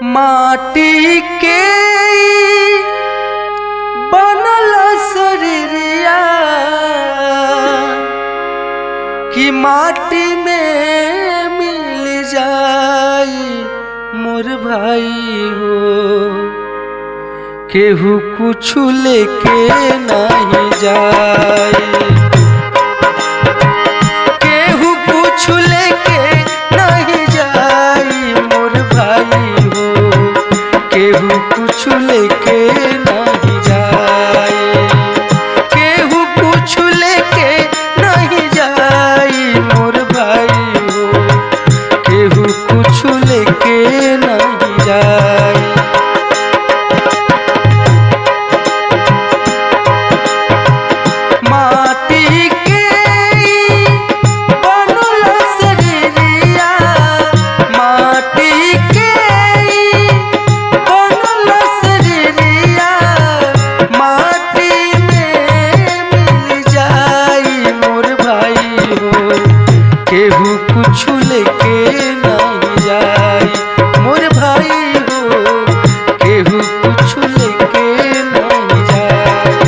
माटी के बनल शरीरिया कि माटी में मिल जाई मोर भाई हो। केहू कुछ लेके नहीं जाई, केहू कुछ लेके नहीं जाई मोर भाई हो। केहू कुछ लेके नहीं जाई, केहू कुछ लेके नहीं जाई मोर भाई हो। केहू कुछ लेके नहीं जाई। माटी के बनल शरीरिया, माटी के बनल शरीरिया, माटी में मिल जाई मोर भाई हो। केहू कुछ लेके नहीं जाई मोर भाई हो। केहू कुछ लेके नहीं जाई।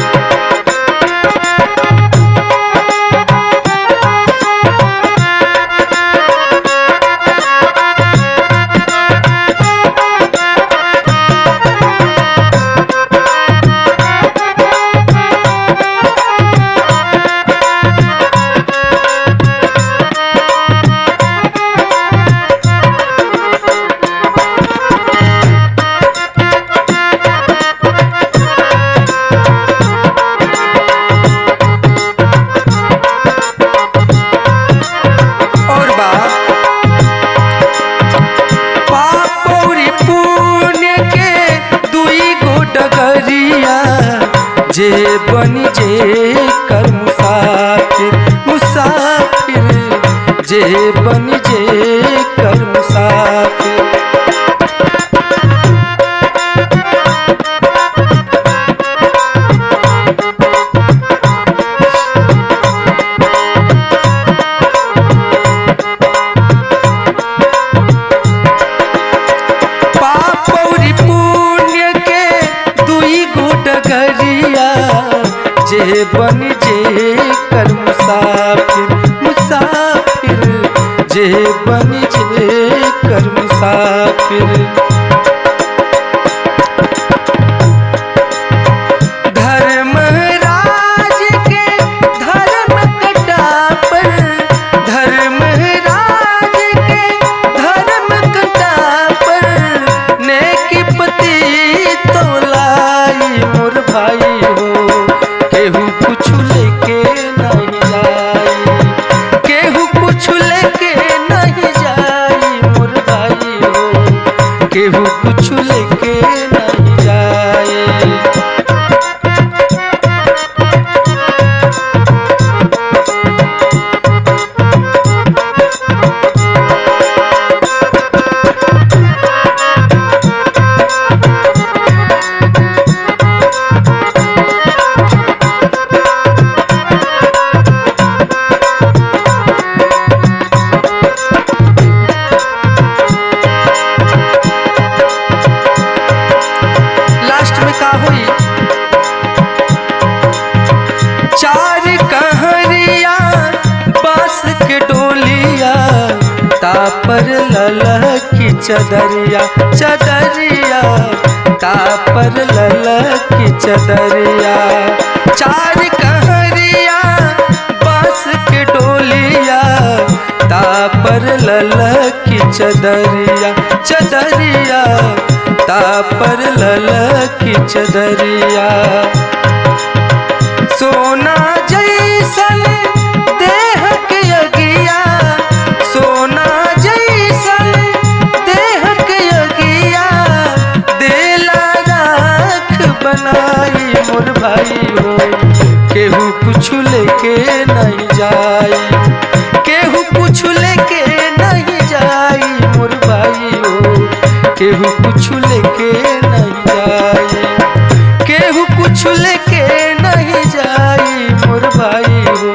जे बन जे कर मुसाफिर, मुसाफिर जे बन जे कर मुसाफिर। पाप और पुण्य के दुई गो डगरिया, जे बन जे कर मुसाफिर, मुसाफिर जे बन जे कर मुसाफिर। धर्मराज के धर्म कटा पर, धर्मराज के धर्म कटा पर, नेकी पति तोलाई मोर भाई हो। केहू कुछ लेके नहीं जाई, केहू कुछ लेके नहीं जाई मोर भाई हो। केहू कुछ लेके नहीं जाई। चार कहरिया बांस के डोलिया, तापर ललकी चदरिया, चदरिया तापर ललकी चदरिया। चार कहरिया बांस के डोलिया, तापर ललकी चदरिया, चदरिया तापर ललकी चदरिया। सोना जैसन देह के अगिया, सोना जैसन देह के अगिया, देला राख बनाई मोर भाई हो। केहू कुछ लेके नहीं जाई, केहू कुछ लेके नहीं जाई मोर भाई हो। केहू कुछ लेके नहीं जाई, केहू कुछ लेके नहीं जाई मोर भाई हो।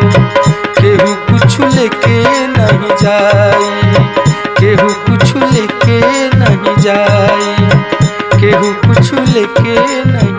केहू कुछ लेके नहीं जाई, केहू कुछ लेके नहीं जाई। केहू कुछ लेके नहीं